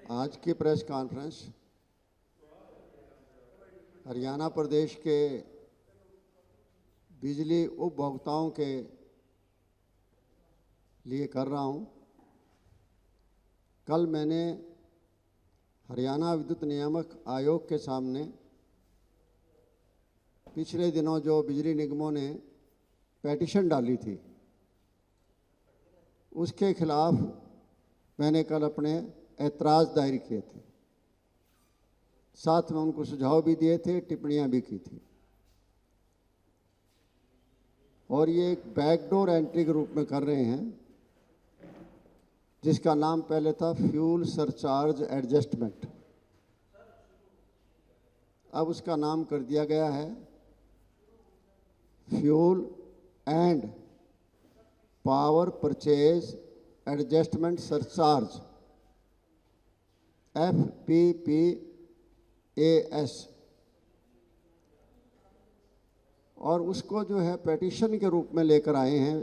आज की press conference Haryana प्रदेश के बिजली उपभोक्ताओं के लिए कर रहा हूं। कल मैंने हरियाणा विद्युत नियामक आयोग के सामने पिछले दिनों जो बिजली निगमों ने पेटिशन डाली थी उसके खिलाफ मैंने कल अपने ऐतराज़ दायर किए थे। साथ में उनको सुझाव भी दिए थे, टिप्पणियां भी की थी। और ये एक बैकडोर एंट्री के रूप में कर रहे हैं जिसका नाम पहले था फ्यूल सरचार्ज एडजस्टमेंट। अब उसका नाम कर दिया गया है fuel and power purchase adjustment surcharge FPPAS। और उसको जो है पेटिशन के रूप में लेकर आए हैं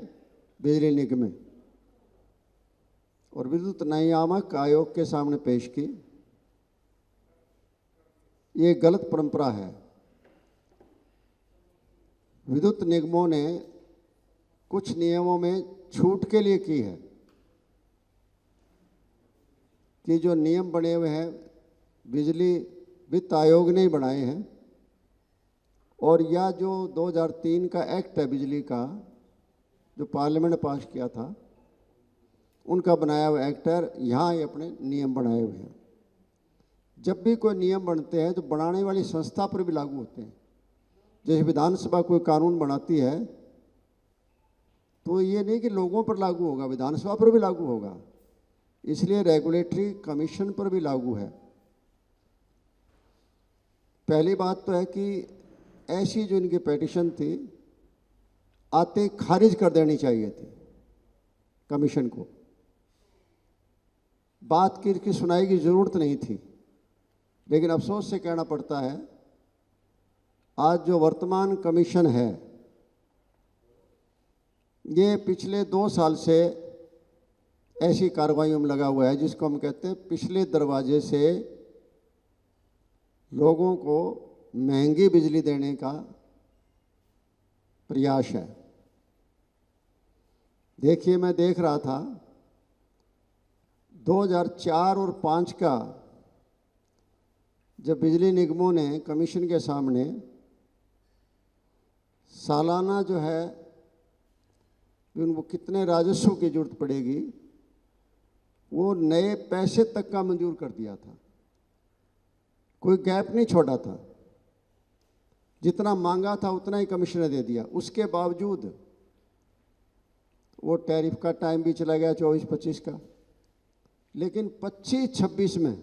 बिजली निगम में और विद्युत नियामक आयोग के सामने पेश की। ये गलत परंपरा है। विद्युत निगमों ने कुछ नियमों में छूट के लिए की है कि जो नियम बने हुए हैं बिजली वित्त आयोग ने ही बनाए हैं, और या जो 2003 का एक्ट है बिजली का जो पार्लियामेंट ने पास किया था उनका बनाया हुआ एक्ट है। यहाँ ये अपने नियम बनाए हुए हैं। जब भी कोई नियम बनते हैं तो बनाने वाली संस्था पर भी लागू होते हैं। जैसे विधानसभा कोई कानून बनाती है तो ये नहीं कि लोगों पर लागू होगा, विधानसभा पर भी लागू होगा। इसलिए रेगुलेटरी कमीशन पर भी लागू है। पहली बात तो है कि ऐसी जो इनकी पेटिशन थी आते खारिज कर देनी चाहिए थी कमीशन को। बात की सुनाई की जरूरत नहीं थी। लेकिन अफसोस से कहना पड़ता है आज जो वर्तमान कमीशन है ये पिछले 2 साल से ऐसी कार्रवाइयों में लगा हुआ है जिसको हम कहते हैं पिछले दरवाजे से लोगों को महंगी बिजली देने का प्रयास है। देखिए, मैं देख रहा था 2004 और 5 का जब बिजली निगमों ने कमीशन के सामने सालाना जो है उनको कितने राजस्व की जरूरत पड़ेगी वो नए पैसे तक का मंजूर कर दिया था। कोई गैप नहीं छोड़ा था। जितना मांगा था उतना ही कमीशन ने दे दिया। उसके बावजूद वो टैरिफ का टाइम भी चला गया 24-25 का। लेकिन 25-26 में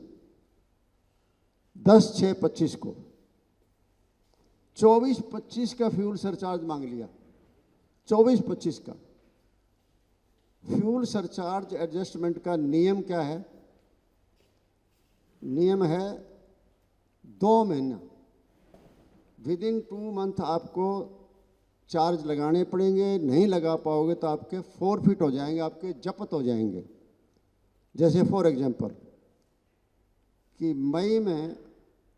10/6/25 को 24-25 का फ्यूल सरचार्ज मांग लिया। 24-25 का फ्यूल सरचार्ज एडजस्टमेंट का नियम क्या है? नियम है 2 महीना, विद इन 2 मंथ आपको चार्ज लगाने पड़ेंगे। नहीं लगा पाओगे तो आपके फॉरफिट हो जाएंगे, आपके जब्त हो जाएंगे। जैसे फॉर एग्जांपल कि मई में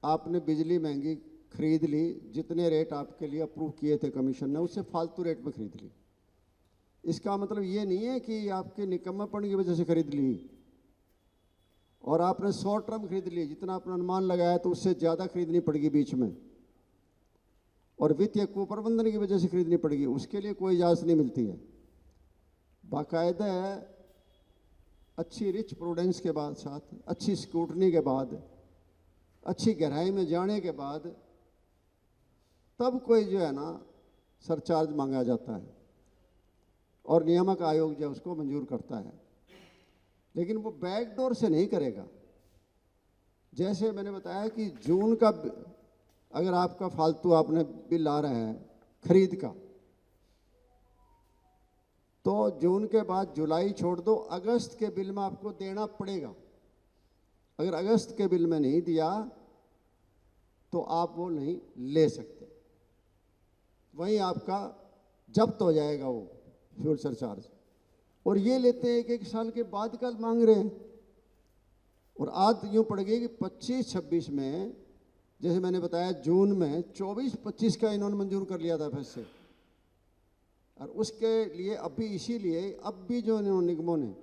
आपने बिजली महंगी खरीद ली, जितने रेट आपके लिए अप्रूव किए थे कमीशन ने उससे फालतू रेट में खरीद ली। इसका मतलब ये नहीं है कि आपके निकम्मापन की वजह से खरीद ली और आपने शॉर्ट टर्म खरीद ली, जितना अपना अनुमान लगाया तो उससे ज़्यादा खरीदनी पड़ेगी बीच में, और वित्तीय कुप्रबंधन की वजह से खरीदनी पड़ेगी। उसके लिए कोई इजाज़त नहीं मिलती है। बाकायदा अच्छी रिच प्रूडेंस के बाद, साथ अच्छी स्क्रूटनी के बाद, अच्छी गहराई में जाने के बाद तब कोई जो है ना सरचार्ज मांगा जाता है और नियामक आयोग जो उसको मंजूर करता है। लेकिन वो बैकडोर से नहीं करेगा। जैसे मैंने बताया कि जून का अगर आपका फालतू आपने बिल आ रहा है खरीद का, तो जून के बाद जुलाई छोड़ दो, अगस्त के बिल में आपको देना पड़ेगा। अगर अगस्त के बिल में नहीं दिया तो आप वो नहीं ले सकते, वहीं आपका जब्त हो जाएगा वो फ्यूल सरचार्ज। और ये लेते हैं 1-1 साल के बाद का मांग रहे हैं। और आदत यूँ पड़ गई कि 25-26 में, जैसे मैंने बताया जून में 24-25 का इन्होंने मंजूर कर लिया था फिर से। और उसके लिए अब भी, इसीलिए अब भी जो इन्होंने निगमों ने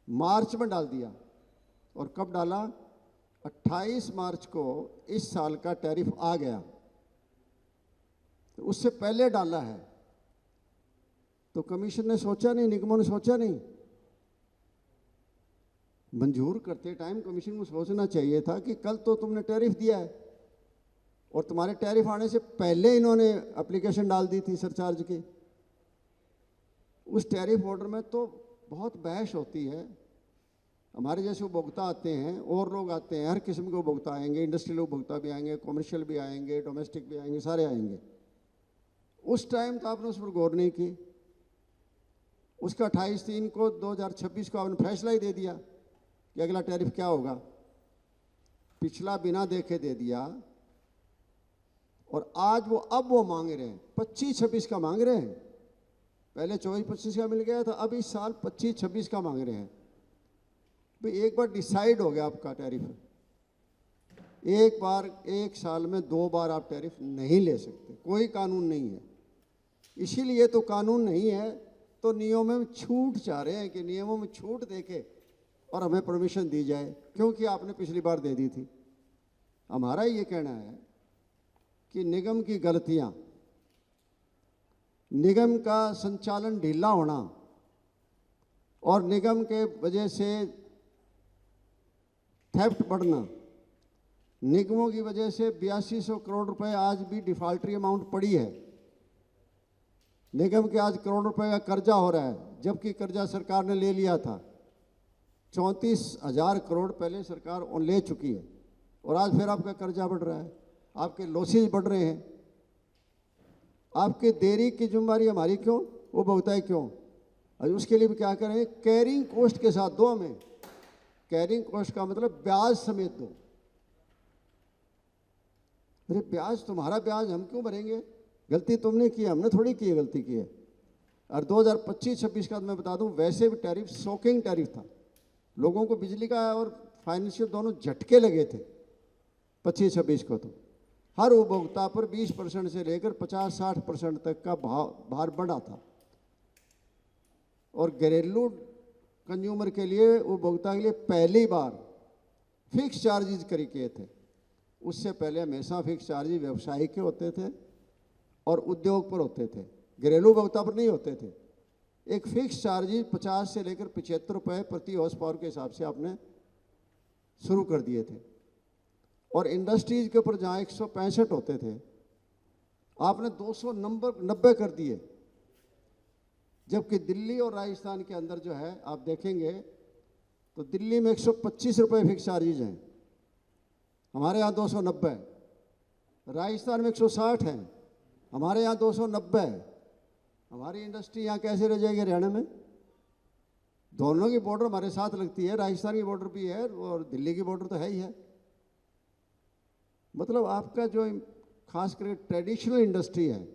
मार्च में डाल दिया। और कब डाला? 28 मार्च को इस साल का टैरिफ आ गया, तो उससे पहले डाला है। तो कमीशन ने सोचा नहीं, निगमों ने सोचा नहीं। मंजूर करते टाइम कमीशन को सोचना चाहिए था कि कल तो तुमने टैरिफ दिया है और तुम्हारे टैरिफ आने से पहले इन्होंने एप्लीकेशन डाल दी थी सरचार्ज की। उस टैरिफ ऑर्डर में तो बहुत बहस होती है। हमारे जैसे उपभोक्ता आते हैं और लोग आते हैं, हर किस्म के उपभोक्ता आएंगे, इंडस्ट्रियल उपभोक्ता भी आएंगे, कॉमर्शियल भी आएंगे, डोमेस्टिक भी आएंगे, सारे आएंगे। उस टाइम तो आपने उस पर गौर नहीं की। उसका 28/3 को 2026 को आपने फैसला ही दे दिया कि अगला टैरिफ क्या होगा। पिछला बिना देखे दे दिया। और आज वो मांग रहे हैं 25-26 का मांग रहे हैं। पहले 24-25 का मिल गया था, अब इस साल 25-26 का मांग रहे हैं। भाई एक बार डिसाइड हो गया आपका टैरिफ। एक बार, एक साल में 2 बार आप टैरिफ नहीं ले सकते, कोई कानून नहीं है। इसीलिए तो कानून नहीं है तो नियमों में छूट चाह रहे हैं कि नियमों में छूट देके और हमें परमिशन दी जाए, क्योंकि आपने पिछली बार दे दी थी। हमारा ये कहना है कि निगम की गलतियां, निगम का संचालन ढीला होना और निगम के वजह से थेफ्ट बढ़ना, निगमों की वजह से 8200 करोड़ रुपए आज भी डिफॉल्टरी अमाउंट पड़ी है। निगम के आज करोड़ रुपए का कर्जा हो रहा है, जबकि कर्जा सरकार ने ले लिया था। 34,000 करोड़ पहले सरकार ले चुकी है और आज फिर आपका कर्जा बढ़ रहा है, आपके लॉसेज बढ़ रहे हैं। आपके देरी की जिम्मेदारी हमारी क्यों, वो भुगताए क्यों? और उसके लिए भी क्या करें? कैरिंग कॉस्ट के साथ दो हमें। कैरिंग कॉस्ट का मतलब ब्याज समेत दो। अरे ब्याज, तुम्हारा ब्याज हम क्यों भरेंगे? गलती तुमने की है, हमने थोड़ी की है, गलती की है। और 2025-26 का मैं बता दूं, वैसे भी टैरिफ शॉकिंग टैरिफ था। लोगों को बिजली का और फाइनेंशियल दोनों झटके लगे थे 25-26 को। तो हर उपभोक्ता पर 20% से लेकर 50-60% तक का भार बढ़ा था। और घरेलू कंज्यूमर के लिए, उपभोक्ता के लिए पहली बार फिक्स चार्जेस किए थे। उससे पहले हमेशा फिक्स चार्जेस व्यवसायी के होते थे और उद्योग पर होते थे, घरेलू उपभोक्ता पर नहीं होते थे। एक फिक्स चार्जेस 50 से लेकर 75 रुपये प्रति हॉर्स पावर के हिसाब से आपने शुरू कर दिए थे। और इंडस्ट्रीज के ऊपर जहाँ 165 होते थे, आपने 290 कर दिए। जबकि दिल्ली और राजस्थान के अंदर जो है, आप देखेंगे तो दिल्ली में 125 रुपये फिक्स चार्जेज हैं, हमारे यहाँ 290। राजस्थान में 160 हैं, हमारे यहाँ 290 है। हमारी इंडस्ट्री यहाँ कैसे रह जाएगी हरियाणा में? दोनों की बॉर्डर हमारे साथ लगती है, राजस्थान की बॉर्डर भी है और दिल्ली की बॉर्डर तो है ही है। मतलब आपका जो खास करके ट्रेडिशनल इंडस्ट्री है,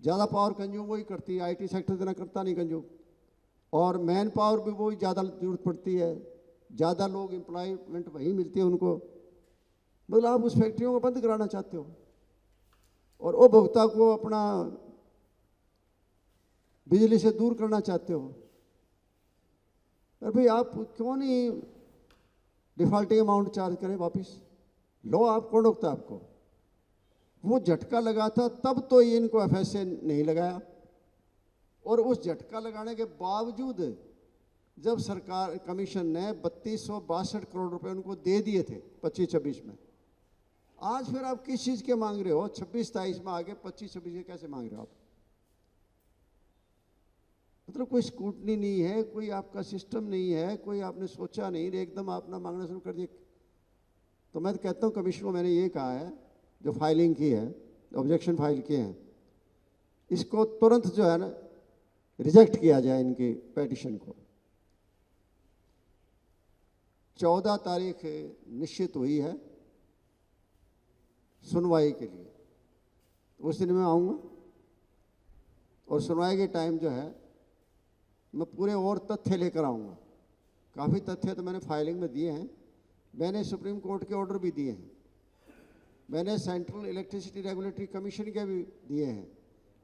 ज़्यादा पावर कंज्यूम वही करती है, आईटी सेक्टर इतना करता नहीं कंज्यूम। और मैन पावर भी वही ज़्यादा जरूरत पड़ती है, ज़्यादा लोग एम्प्लॉयमेंट वही मिलती है उनको। मतलब आप उस फैक्ट्रियों को बंद कराना चाहते हो और उपभोक्ता को अपना बिजली से दूर करना चाहते हो। अरे भाई, आप क्यों नहीं डिफॉल्टिंग अमाउंट चार्ज करें वापस? लो, आप कौन रोकता आपको? वो झटका लगा था तब तो ये इनको एफएसए नहीं लगाया। और उस झटका लगाने के बावजूद जब सरकार, कमीशन ने 3262 करोड़ रुपए उनको दे दिए थे 25-26 में, आज फिर आप किस चीज़ के मांग रहे हो? 26-27 में आगे 25-26 के कैसे मांग रहे हो आप? मतलब कोई स्क्रूटनी नहीं है, कोई आपका सिस्टम नहीं है, कोई आपने सोचा नहीं, एकदम आपने मांगना शुरू कर दिया। तो मैं तो कहता हूँ कमीशन को मैंने ये कहा है, जो फाइलिंग की है, ऑब्जेक्शन फाइल किए हैं, इसको तुरंत जो है ना रिजेक्ट किया जाए इनकी पेटिशन को। 14 तारीख निश्चित हुई है सुनवाई के लिए। उस दिन मैं आऊँगा और सुनवाई के टाइम जो है मैं पूरे और तथ्य लेकर आऊँगा काफ़ी तथ्य तो मैंने फाइलिंग में दिए हैं। मैंने सुप्रीम कोर्ट के ऑर्डर भी दिए हैं, मैंने सेंट्रल इलेक्ट्रिसिटी रेगुलेटरी कमीशन के भी दिए हैं,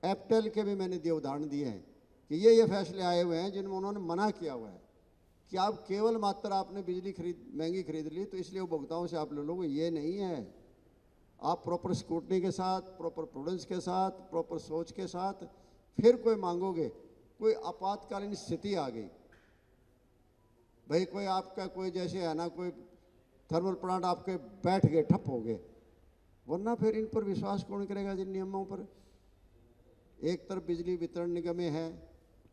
एप्टेल के भी मैंने दिए उदाहरण दिए हैं कि ये फैसले आए हुए हैं जिनमें उन्होंने मना किया हुआ है कि आप केवल मात्र आपने बिजली महंगी खरीद ली तो इसलिए उपभोक्ताओं से आप ले लो। ये नहीं है। आप प्रॉपर स्क्रूटनी के साथ, प्रॉपर प्रूडेंस के साथ, प्रॉपर सोच के साथ फिर कोई मांगोगे। कोई आपातकालीन स्थिति आ गई भाई, कोई आपका कोई जैसे है ना, कोई थर्मल प्लांट आपके बैठ गए, ठप हो गए, वरना फिर इन पर विश्वास कौन करेगा जिन नियमों पर। एक तरफ बिजली वितरण निगमें हैं,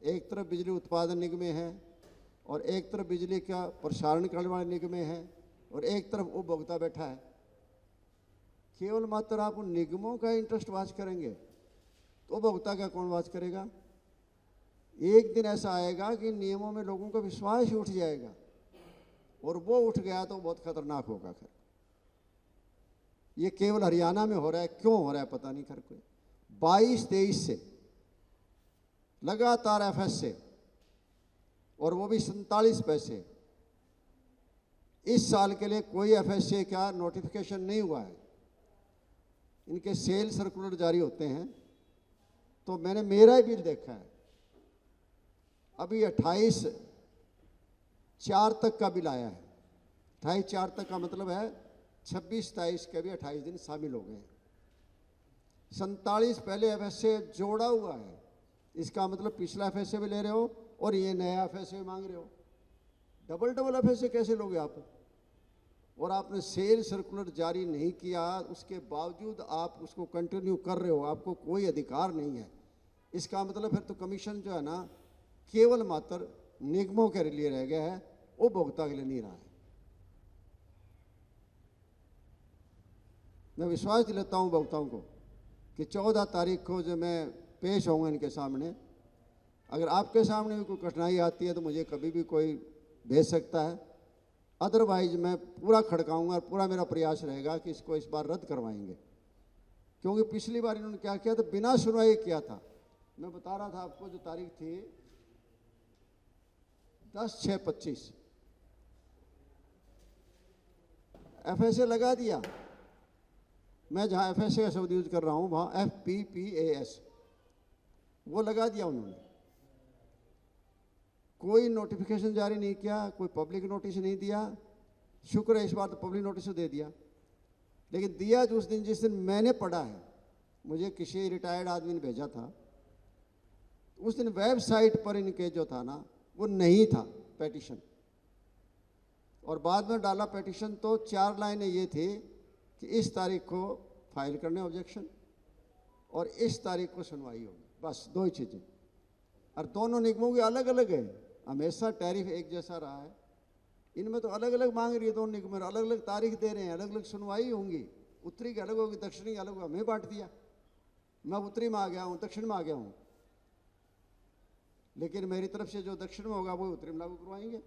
एक तरफ बिजली उत्पादन निगमें हैं, और एक तरफ बिजली का प्रसारण करने वाले निगमें हैं, और एक तरफ उपभोक्ता बैठा है। केवल मात्र आप उन निगमों का इंटरेस्ट वॉच करेंगे तो उपभोक्ता का कौन वॉच करेगा। एक दिन ऐसा आएगा कि नियमों में लोगों का विश्वास ही उठ जाएगा, और वो उठ गया तो बहुत खतरनाक होगा। खैर ये केवल हरियाणा में हो रहा है, क्यों हो रहा है पता नहीं। खैर कोई 22-23 से लगातार एफएस से, और वो भी 47 पैसे। इस साल के लिए कोई एफएस से क्या नोटिफिकेशन नहीं हुआ है। इनके सेल सर्कुलर जारी होते हैं, तो मैंने मेरा ही बिल देखा है, अभी 28/4 तक का बिल आया है। 28/4 तक का मतलब है 26-27 के भी 28 दिन शामिल हो गए हैं। 47 पहले एफएस से जोड़ा हुआ है, इसका मतलब पिछला एफएस से भी ले रहे हो और ये नया एफएस से भी मांग रहे हो। डबल एफएस से कैसे लोगे आप। और आपने सेल सर्कुलर जारी नहीं किया, उसके बावजूद आप उसको कंटिन्यू कर रहे हो, आपको कोई अधिकार नहीं है। इसका मतलब फिर तो कमीशन जो है ना, केवल मात्र निगमों के लिए रह गया है, उपभोक्ता के लिए नहीं रहा है। मैं विश्वास दिलाता हूं उपभोक्ताओं को कि 14 तारीख को जो मैं पेश होऊंगा इनके सामने, अगर आपके सामने भी कोई कठिनाई आती है तो मुझे कभी भी कोई भेज सकता है, अदरवाइज मैं पूरा खड़काऊंगा और पूरा मेरा प्रयास रहेगा कि इसको इस बार रद्द करवाएंगे। क्योंकि पिछली बार इन्होंने क्या किया था, बिना सुनवाई किया था। मैं बता रहा था आपको, जो तारीख थी 10/6/25, एफएसए लगा दिया। मैं जहां एफएसए का शब्द यूज कर रहा हूं वहां FPPAS वो लगा दिया उन्होंने। कोई नोटिफिकेशन जारी नहीं किया, कोई पब्लिक नोटिस नहीं दिया। शुक्र है इस बार तो पब्लिक नोटिस दे दिया, लेकिन दिया जो उस दिन जिस दिन मैंने पढ़ा है, मुझे किसी रिटायर्ड आदमी ने भेजा था, उस दिन वेबसाइट पर इनके जो था ना वो नहीं था पेटिशन, और बाद में डाला पेटिशन तो 4 लाइनें ये थी कि इस तारीख को फाइल करने ऑब्जेक्शन और इस तारीख को सुनवाई होगी, बस 2 ही चीज़ें। और दोनों निगमों के अलग अलग है, हमेशा टैरिफ एक जैसा रहा है, इनमें तो अलग अलग मांग रही है दोनों निगम, अलग अलग तारीख दे रहे हैं, अलग अलग सुनवाई होंगी। उत्तरी की अलग होगी, दक्षिणी की अलग होगी। हमें बांट दिया, मैं उत्तरी में आ गया हूँ, दक्षिण में आ गया हूँ, लेकिन मेरी तरफ से जो दक्षिण में होगा वो उत्तरी में लागू करवाएंगे।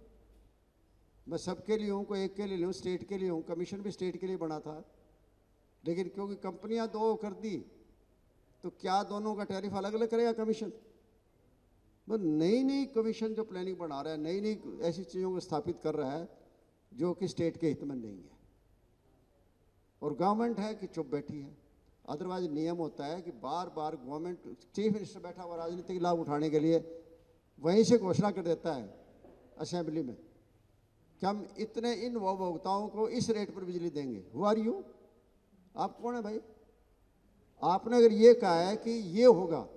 मैं सबके लिए हूँ, कोई एक के लिए हूँ, स्टेट के लिए हूँ। कमीशन भी स्टेट के लिए बना था, लेकिन क्योंकि कंपनियां 2 कर दी तो क्या दोनों का टैरिफ अलग अलग करेगा कमीशन। बस नई नई कमीशन जो प्लानिंग बना रहा है, नई नई ऐसी चीज़ों को स्थापित कर रहा है जो कि स्टेट के हित में नहीं है, और गवर्नमेंट है कि चुप बैठी है। अदरवाइज नियम होता है कि बार बार गवर्नमेंट, चीफ मिनिस्टर बैठा हुआ राजनीतिक लाभ उठाने के लिए वहीं से घोषणा कर देता है असेंबली में कि हम इतने इन उपभोक्ताओं को इस रेट पर बिजली देंगे। हु आर यू, आप कौन है भाई। आपने अगर ये कहा है कि ये होगा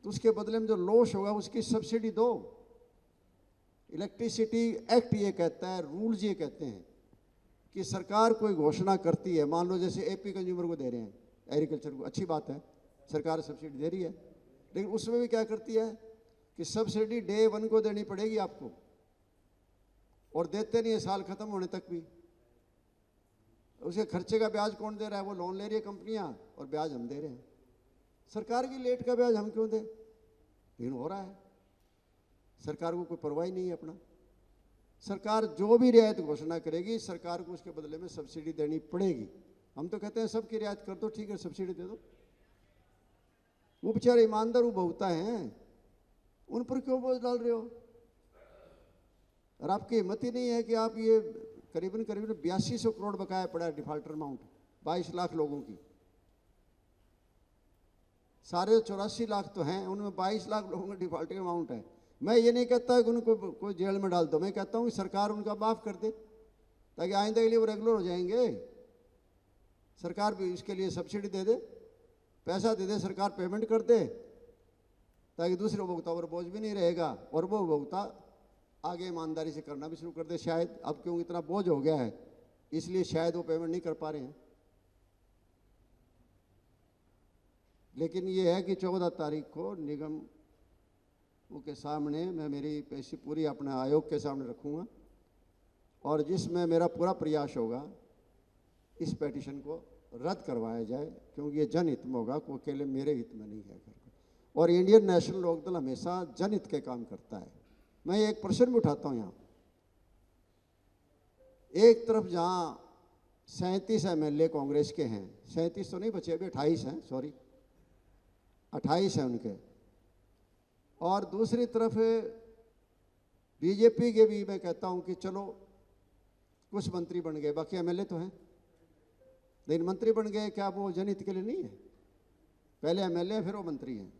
तो उसके बदले में जो लॉस होगा उसकी सब्सिडी दो। इलेक्ट्रिसिटी एक्ट ये कहता है, रूल्स ये कहते हैं कि सरकार कोई घोषणा करती है, मान लो जैसे एपी कंज्यूमर को दे रहे हैं, एग्रीकल्चर को, अच्छी बात है, सरकार सब्सिडी दे रही है, लेकिन उसमें भी क्या करती है कि सब्सिडी डे 1 को देनी पड़ेगी आपको, और देते नहीं है साल खत्म होने तक भी। उसके खर्चे का ब्याज कौन दे रहा है, वो लोन ले रही है कंपनियां, और ब्याज हम दे रहे हैं। सरकार की लेट का ब्याज हम क्यों दें, लेकिन हो रहा है। सरकार को कोई परवाह नहीं है अपना। सरकार जो भी रियायत घोषणा करेगी, सरकार को उसके बदले में सब्सिडी देनी पड़ेगी। हम तो कहते हैं सबकी रियायत कर दो, ठीक है, सब्सिडी दे दो। वो बेचारे ईमानदार उपभोक्ता हैं, उन पर क्यों बोझ डाल रहे हो। और आपकी हिम्मत ही नहीं है कि आप ये करीबन करीबन 8200 करोड़ बकाया पड़ा है डिफॉल्टर अमाउंट 22 लाख लोगों की। सारे 84 लाख तो हैं, उनमें 22 लाख लोगों का डिफॉल्टिंग अमाउंट है। मैं ये नहीं कहता कि उनको कोई जेल में डाल दो, मैं कहता हूँ कि सरकार उनका माफ़ कर दे ताकि आइंदा के लिए वो रेगुलर हो जाएंगे। सरकार भी इसके लिए सब्सिडी दे दे, पैसा दे दे, सरकार पेमेंट कर दे ताकि दूसरे उपभोक्ताओं पर बोझ भी नहीं रहेगा और वो उपभोक्ता आगे ईमानदारी से करना भी शुरू कर दे। शायद अब क्योंकि इतना बोझ हो गया है इसलिए शायद वो पेमेंट नहीं कर पा रहे हैं। लेकिन ये है कि 14 तारीख को निगम के सामने मैं मेरी पेशी पूरी अपने आयोग के सामने रखूँगा और जिसमें मेरा पूरा प्रयास होगा इस पेटिशन को रद्द करवाया जाए, क्योंकि ये जनहित में होगा, कोई अकेले मेरे हित में नहीं है। और इंडियन नेशनल लोकदल हमेशा जनहित के काम करता है। मैं एक प्रश्न भी उठाता हूँ यहाँ, एक तरफ जहाँ 37 MLA कांग्रेस के हैं, 37 तो नहीं बचे अभी, 28 हैं, सॉरी 28 हैं उनके, और दूसरी तरफ बीजेपी के भी मैं कहता हूँ कि चलो कुछ मंत्री बन गए, बाकी MLA तो हैं, लेकिन मंत्री बन गए, क्या वो जनहित के लिए नहीं है? पहले MLA फिर वो मंत्री हैं।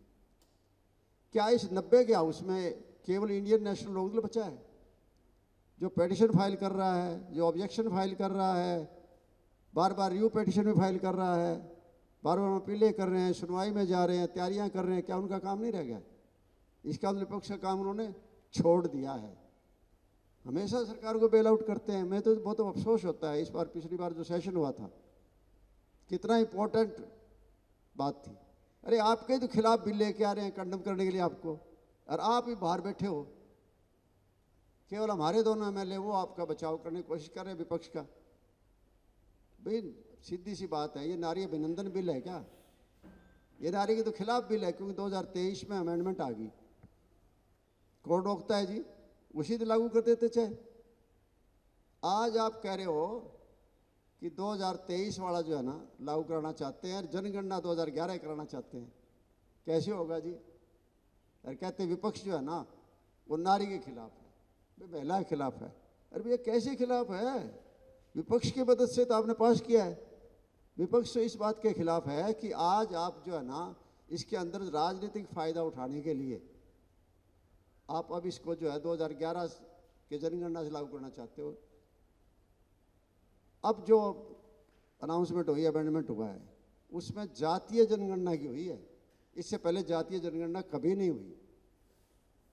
क्या इस 90 के हाउस में केवल इंडियन नेशनल लोकदल बचा है जो पेटिशन फाइल कर रहा है, जो ऑब्जेक्शन फाइल कर रहा है, बार बार रिव्यू पेटिशन भी फाइल कर रहा है, बार बार अपीलें कर रहे हैं, सुनवाई में जा रहे हैं, तैयारियां कर रहे हैं? क्या उनका काम नहीं रह गया? इसका विपक्ष का काम उन्होंने छोड़ दिया है। हमेशा सरकार को बेल आउट करते हैं। मैं तो बहुत अफसोस होता है, इस बार पिछली बार जो सेशन हुआ था कितना इंपॉर्टेंट बात थी। अरे आपके तो खिलाफ बिल लेके आ रहे हैं कंडम करने के लिए आपको, और आप ही बाहर बैठे हो, केवल हमारे दोनों MLA वो आपका बचाव करने की कोशिश कर रहे हैं विपक्ष का। भाई सीधी सी बात है, ये नारी अभिनंदन बिल है क्या? ये नारी के तो खिलाफ बिल है, क्योंकि 2023 में अमेंडमेंट आ गई। कौन रोकता है जी? उसी तो लागू कर देते चाहे। आज आप कह रहे हो कि 2023 वाला जो है ना लागू कराना चाहते हैं, जनगणना 2011 कराना चाहते हैं। कैसे होगा जी? और कहते विपक्ष जो है ना वो नारी के खिलाफ है, महिला के खिलाफ है। अरे भैया कैसे खिलाफ है? विपक्ष की मदद से तो आपने पास किया है। विपक्ष तो इस बात के खिलाफ है कि आज आप जो है ना इसके अंदर राजनीतिक फ़ायदा उठाने के लिए आप अब इसको जो है 2011 के जनगणना से लागू करना चाहते हो। अब जो अनाउंसमेंट हुई, अमेंडमेंट हुआ है, उसमें जातीय जनगणना की हुई है। इससे पहले जातीय जनगणना कभी नहीं हुई।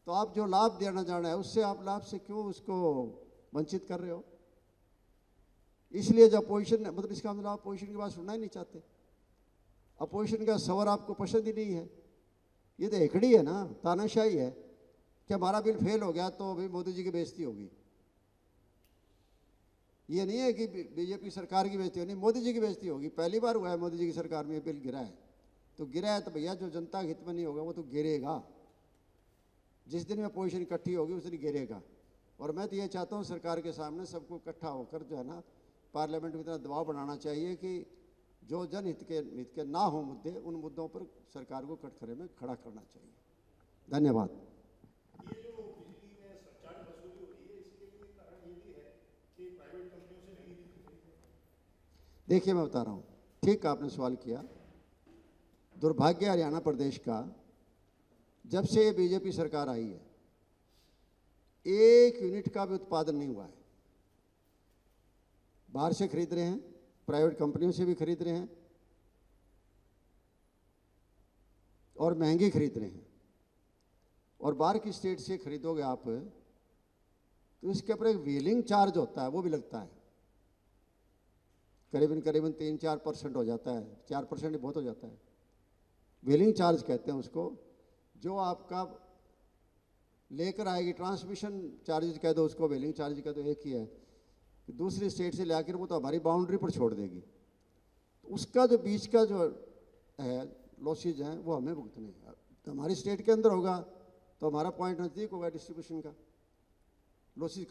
तो आप जो लाभ देना चाह रहे हैं उससे आप लाभ से क्यों उसको वंचित कर रहे हो? इसलिए जब अपोजिशन, मतलब इसका मतलब आप अपोजिशन की बात सुनना ही नहीं चाहते। अपोजिशन का सवाल आपको पसंद ही नहीं है। ये तो हेकड़ी है ना, तानाशाही है कि हमारा बिल फेल हो गया तो अभी मोदी जी की बेइज्जती होगी। ये नहीं है कि बीजेपी सरकार की बेइज्जती होगी, मोदी जी की बेइज्जती होगी। पहली बार हुआ है मोदी जी की सरकार में ये बिल गिरा है, तो गिरा है तो भैया जो जनता के हित में नहीं होगा वो तो गिरेगा। जिस दिन में अपोजिशन इकट्ठी होगी उस दिन गिरेगा। और मैं तो ये चाहता हूँ सरकार के सामने सबको इकट्ठा होकर जो है ना पार्लियामेंट में इतना दबाव बनाना चाहिए कि जो जनहित के ना हो मुद्दे, उन मुद्दों पर सरकार को कटघरे में खड़ा करना चाहिए। धन्यवाद। देखिए मैं बता रहा हूँ, ठीक आपने सवाल किया। दुर्भाग्य हरियाणा प्रदेश का, जब से ये बीजेपी सरकार आई है 1 यूनिट का भी उत्पादन नहीं हुआ है। बाहर से खरीद रहे हैं, प्राइवेट कंपनियों से भी खरीद रहे हैं और महंगी खरीद रहे हैं। और बाहर की स्टेट से खरीदोगे आप तो इसके ऊपर एक व्हीलिंग चार्ज होता है, वो भी लगता है। करीबन 3-4% हो जाता है, 4% ही बहुत हो जाता है। व्हीलिंग चार्ज कहते हैं उसको, जो आपका लेकर आएगी। ट्रांसमिशन चार्जेज कह दो उसको, व्हीलिंग चार्ज कह दो, एक ही है। दूसरी स्टेट से लाकर वो तो हमारी बाउंड्री पर छोड़ देगी। तो उसका जो बीच का जो है लॉसेज हैं वो हमें भुगतने हैं। तो हमारी स्टेट के अंदर होगा तो हमारा पॉइंट नज़दीक होगा डिस्ट्रीब्यूशन का, लॉसेज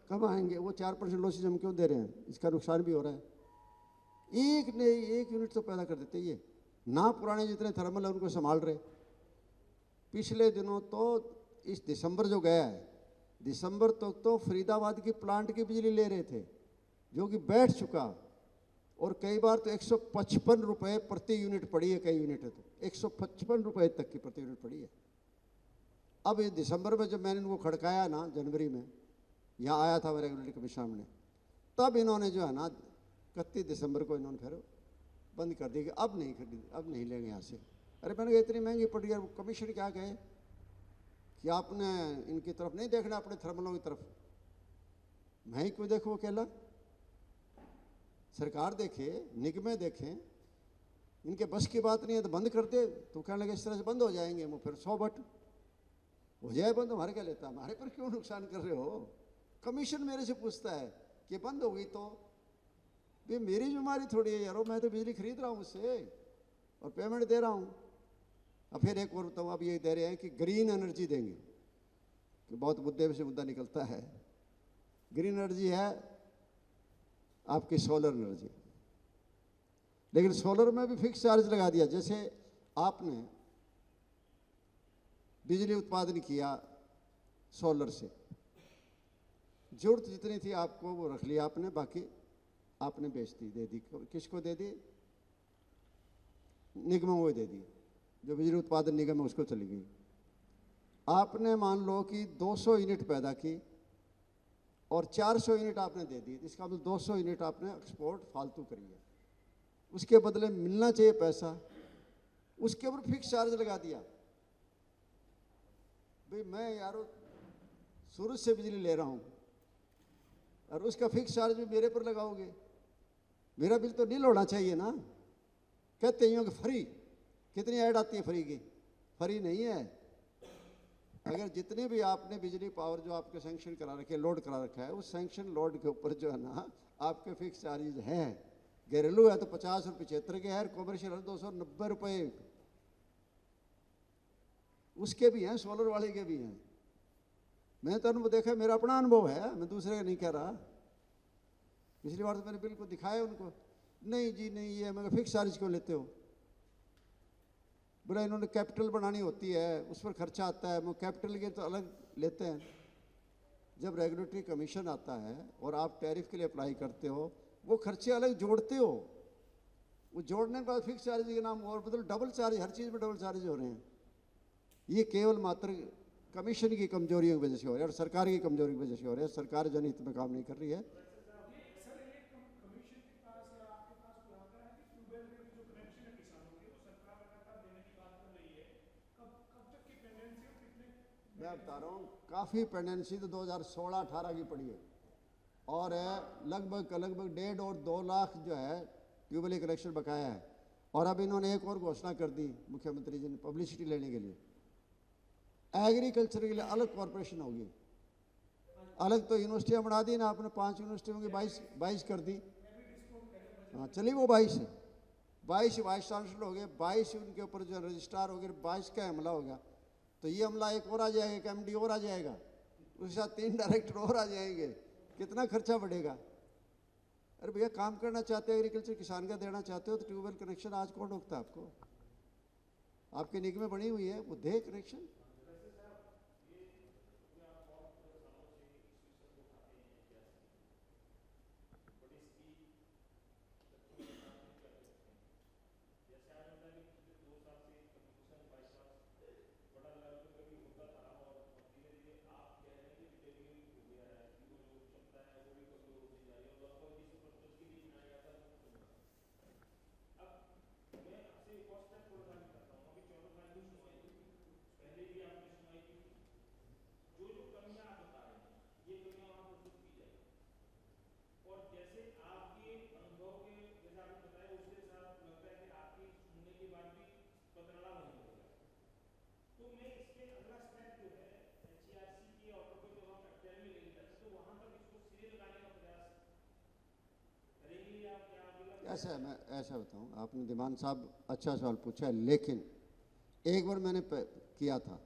कम आएंगे। वो 4% लॉसेज हम क्यों दे रहे हैं? इसका नुकसान भी हो रहा है। एक यूनिट तो पैदा कर देते ये ना, पुराने जितने थर्मल है उनको संभाल रहे। पिछले दिनों तो इस दिसंबर जो गया है दिसंबर तक तो फरीदाबाद की प्लांट की बिजली ले रहे थे, जो कि बैठ चुका, और कई बार तो 155 रुपये प्रति यूनिट पड़ी है, कई यूनिट है तो 155 रुपये तक की प्रति यूनिट पड़ी है। अब इस दिसंबर में जब मैंने इनको खड़काया ना, जनवरी में यहाँ आया था रेगुलेटरी कमीशन सामने, तब इन्होंने जो है ना 31 दिसंबर को इन्होंने फिर बंद कर दी कि अब नहीं खरीद, अब नहीं लेंगे यहाँ से। अरे मैंने कहा इतनी महंगी पड़ गई, कमीशन क्या कहे कि आपने इनकी तरफ नहीं देखना, अपने थर्मलों की तरफ। मैं ही क्यों देखूँ अकेला? सरकार देखे, निगमें देखें, इनके बस की बात नहीं है तो बंद कर दे। तो कहने लगे इस तरह से बंद हो जाएंगे, वो फिर 100 बट हो जाए बंद, हमारे क्या लेता, हमारे पर क्यों नुकसान कर रहे हो? कमीशन मेरे से पूछता है कि बंद हो गई तो ये मेरी जिम्मेदारी थोड़ी है यारो, मैं तो बिजली खरीद रहा हूँ उससे और पेमेंट दे रहा हूँ। अब फिर एक और बताऊँ, अब ये दे रहे हैं कि ग्रीन एनर्जी देंगे, कि बहुत मुद्दे से मुद्दा निकलता है। ग्रीन एनर्जी है आपकी सोलर एनर्जी, लेकिन सोलर में भी फिक्स चार्ज लगा दिया। जैसे आपने बिजली उत्पादन किया सोलर से, जरूरत जितनी थी आपको वो रख लिया आपने, बाकी आपने बेच दी, दे दी। किसको दे दी? निगमों को दे दी, जो बिजली उत्पादन निगम है उसको चली गई। आपने मान लो कि 200 यूनिट पैदा की और 400 यूनिट आपने दे दी, इसका मतलब 200 यूनिट आपने एक्सपोर्ट फालतू करी है। उसके बदले मिलना चाहिए पैसा, उसके ऊपर फिक्स चार्ज लगा दिया। भाई मैं यारो सूरज से बिजली ले रहा हूँ और उसका फिक्स चार्ज भी मेरे पर लगाओगे, मेरा बिल तो नील होना चाहिए ना। कहते ही हो कि फ्री, कितनी ऐड आती है फ्री की? फ्री नहीं है। अगर जितने भी आपने बिजली पावर जो आपके सैंक्शन करा रखे, लोड करा रखा है, उस सैंक्शन लोड के ऊपर जो है ना आपके फिक्स चार्जेज हैं। घरेलू है तो 50 और 75 के है, कॉमर्शियल है 290 रुपये उसके भी हैं, सोलर वाले के भी हैं। मैं तो अनुभव देखा, मेरा अपना अनुभव है, मैं दूसरे का नहीं कह रहा। पिछली बार तो मैंने बिल्कुल दिखाया उनको, नहीं जी नहीं, ये मैं फिक्स चार्ज क्यों लेते हो? बोला इन्होंने कैपिटल बनानी होती है, उस पर खर्चा आता है, वो कैपिटल के तो अलग लेते हैं। जब रेगुलेटरी कमीशन आता है और आप टैरिफ के लिए अप्लाई करते हो, वो खर्चे अलग जोड़ते हो, वो जोड़ने के बाद फिक्स चार्ज के नाम और बदल डबल चार्ज, हर चीज़ में डबल चार्ज हो रहे हैं। ये केवल मात्र कमीशन की कमजोरियों की वजह से हो रहा है और सरकार की कमजोरी की वजह से हो रहा है। सरकार जनहित में काम नहीं कर रही है। मैं बता रहा हूँ, काफ़ी पेंडेंसी तो 2016-18 की पड़ी है और लगभग 1.5 और 2 लाख जो है ट्यूबवेल कनेक्शन बकाया है। और अब इन्होंने एक और घोषणा कर दी मुख्यमंत्री जी ने, पब्लिसिटी लेने के लिए एग्रीकल्चर के लिए अलग कॉरपोरेशन होगी। अलग तो यूनिवर्सिटियाँ बढ़ा दी ना आपने, 5 यूनिवर्सिटियों की 22 कर दी। हाँ चलिए, वो 22 वाइस चांसलर हो गए, 22 उनके ऊपर जो रजिस्ट्रार हो गए, 22 का हमला हो गया। तो ये हमला एक और आ जाएगा, एक एमडी और आ जाएगा, उसके साथ 3 डायरेक्टर और आ जाएंगे, कितना खर्चा बढ़ेगा? अरे भैया काम करना चाहते हो, एग्रीकल्चर किसान का देना चाहते हो तो ट्यूबवेल कनेक्शन आज कौन रोकता है आपको? आपकी निगमें बनी हुई है, वो दे कनेक्शन। ऐसा है, मैं ऐसा बताऊं, आपने दीवान साहब अच्छा सवाल पूछा है, लेकिन एक बार मैंने किया था।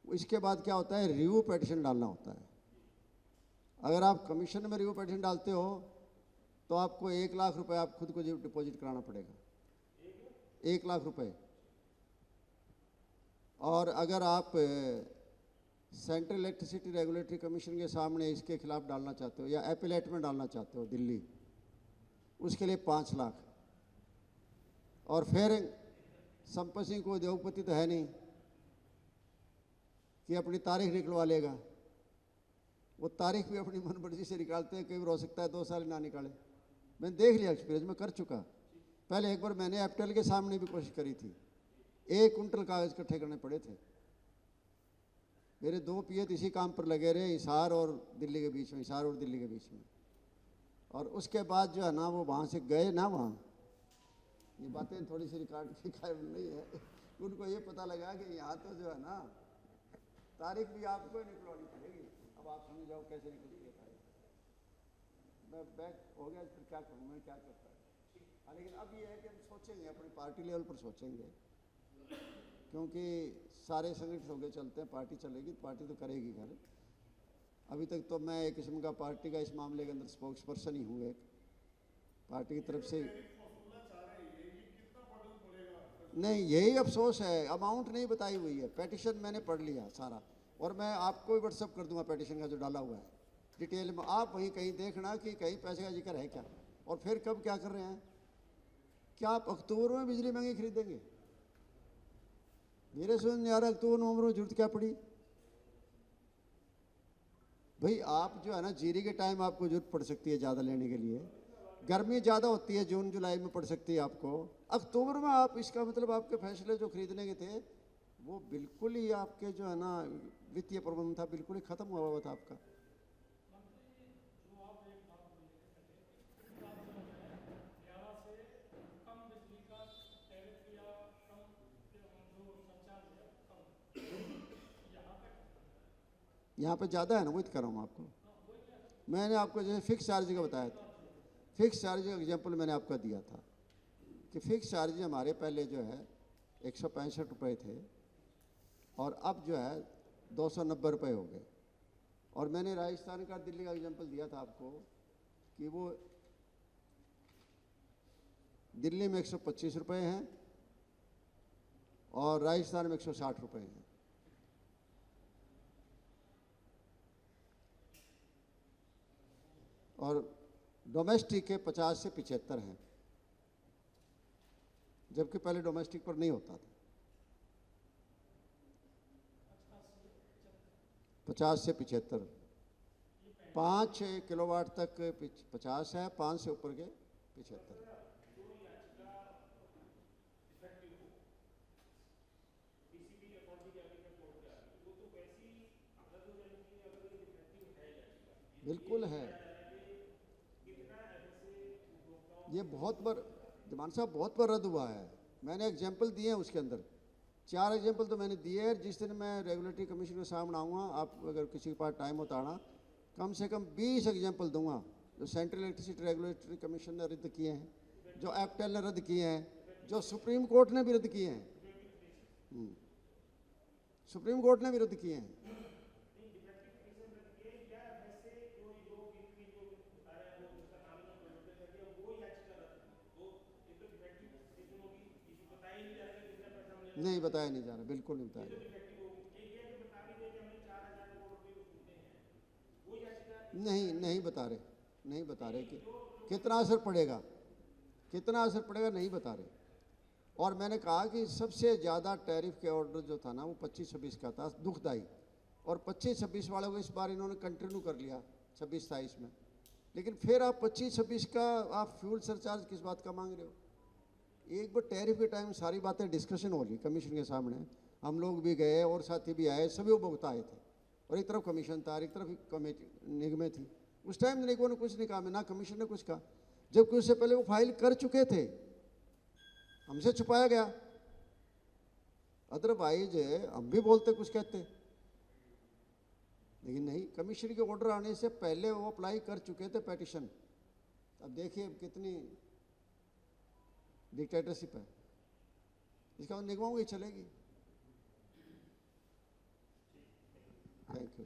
इसके बाद क्या होता है, रिव्यू पेटिशन डालना होता है। अगर आप कमीशन में रिव्यू पेटिशन डालते हो तो आपको 1 लाख रुपए आप खुद को डिपॉजिट कराना पड़ेगा, 1 लाख रुपए। और अगर आप सेंट्रल इलेक्ट्रिसिटी रेगुलेटरी कमीशन के सामने इसके खिलाफ डालना चाहते हो या एपेलेट में डालना चाहते हो दिल्ली, उसके लिए 5 लाख। और फिर संपत सिंह को उद्योगपति तो है नहीं कि अपनी तारीख निकलवा लेगा, वो तारीख भी अपनी मनमर्जी से निकालते हैं, कई बार हो सकता है 2 साल ना निकाले। मैंने देख लिया एक्सपीरियंस, में कर चुका। पहले एक बार मैंने एपटेल के सामने भी कोशिश करी थी, 1 कुंटल कागज इकट्ठे करने पड़े थे। मेरे 2 पियत इसी काम पर लगे रहे, हिसार और दिल्ली के बीच में, हिसार और दिल्ली के बीच में। और उसके बाद जो है ना वो वहाँ से गए ना, वहाँ ये बातें थोड़ी सी रिकॉर्ड की काबिल नहीं है, उनको ये पता लगा कि यहाँ तो जो है ना तारीख भी आपको निकलवानी पड़ेगी। अब आप समझ जाओ कैसे निकलती है तारीख। मैं बैक हो गया, फिर क्या करूँ, मैं क्या करता है। लेकिन अब ये है कि हम सोचेंगे, अपनी पार्टी लेवल पर सोचेंगे, क्योंकि सारे संगठित होकर चलते हैं। पार्टी चलेगी, पार्टी तो करेगी घर। अभी तक तो मैं एक किस्म का पार्टी का इस मामले के अंदर स्पोक्स पर्सन ही हूँ, एक पार्टी की तरफ से। नहीं, यही अफसोस है, अमाउंट नहीं बताई हुई है। पेटिशन मैंने पढ़ लिया सारा, और मैं आपको भी व्हाट्सअप कर दूंगा पेटिशन का जो डाला हुआ है डिटेल में। आप वहीं कहीं देखना कि कहीं पैसे का जिक्र है क्या, और फिर कब क्या कर रहे हैं। क्या आप अक्टूबर में बिजली महंगी खरीदेंगे? मेरे समझ नहीं आ रहा अक्टूबर नवंबर में जरूरत क्या पड़ी भाई। आप जो है ना जीरी के टाइम आपको जरूरत पड़ सकती है ज़्यादा लेने के लिए, गर्मी ज़्यादा होती है जून जुलाई में पड़ सकती है आपको। अक्टूबर में आप, इसका मतलब आपके फैसले जो खरीदने के थे वो बिल्कुल ही आपके जो है ना वित्तीय प्रबंधन था, बिल्कुल ही खत्म हुआ हुआ था आपका। यहाँ पे ज़्यादा है ना, वही तो कर रहा हूँ आपको। मैंने आपको जैसे फिक्स चार्ज का बताया था, फिक्स चार्ज का एग्जाम्पल मैंने आपका दिया था कि फिक्स चार्ज हमारे पहले जो है 165 रुपये थे, और अब जो है 290 रुपये हो गए। और मैंने राजस्थान का, दिल्ली का एग्जाम्पल दिया था आपको कि वो दिल्ली में 125 रुपये हैं और राजस्थान में 160 रुपये हैं। और डोमेस्टिक के 50 से 75 हैं, जबकि पहले डोमेस्टिक पर नहीं होता था। 50 से 75, 5 किलोवाट तक 50 है, 5 से ऊपर के 75। बिल्कुल है, ये बहुत बार जमान साहब बहुत बार रद्द हुआ है। मैंने एग्जाम्पल दिए हैं उसके अंदर, 4 एग्जाम्पल तो मैंने दिए हैं। जिस दिन मैं रेगुलेटरी कमीशन के सामने आऊँगा, आप अगर किसी के पास टाइम होता आना, कम से कम 20 एग्जाम्पल दूंगा जो सेंट्रल इलेक्ट्रिसिटी रेगुलेटरी कमीशन ने रद्द किए हैं, जो एपटेल ने रद्द किए हैं, जो सुप्रीम कोर्ट ने भी रद्द किए हैं। सुप्रीम कोर्ट ने भी रद्द किए हैं। नहीं बताया नहीं जा रहा, बिल्कुल नहीं बताया जा रहा। नहीं बता रहे, नहीं बता रहे कि कितना असर पड़ेगा, कितना असर पड़ेगा नहीं बता रहे। और मैंने कहा कि सबसे ज़्यादा टैरिफ के ऑर्डर जो था ना वो 25-26 का था, दुखदाई। और 25-26 वालों को इस बार इन्होंने कंटिन्यू कर लिया 26-27 में। लेकिन फिर आप 25-26 का आप फ्यूल सरचार्ज किस बात का मांग रहे हो? एक बार टैरिफ के टाइम सारी बातें डिस्कशन हो रही कमीशन के सामने, हम लोग भी गए और साथी भी आए, सभी उपभोक्ता आए थे, और एक तरफ कमीशन था, एक तरफ कमेटी निगमें थी। उस टाइम निगमों ने कुछ नहीं कहा, ना कमीशन ने कुछ कहा, जबकि उससे पहले वो फाइल कर चुके थे, हमसे छुपाया गया। अदरवाइज हम भी बोलते कुछ कहते, लेकिन नहीं, कमीशन के ऑर्डर आने से पहले वो अप्लाई कर चुके थे पेटिशन। अब देखिए कितनी डिक्टेटरशिप है, इसका निगमों की चलेगी। Thank you.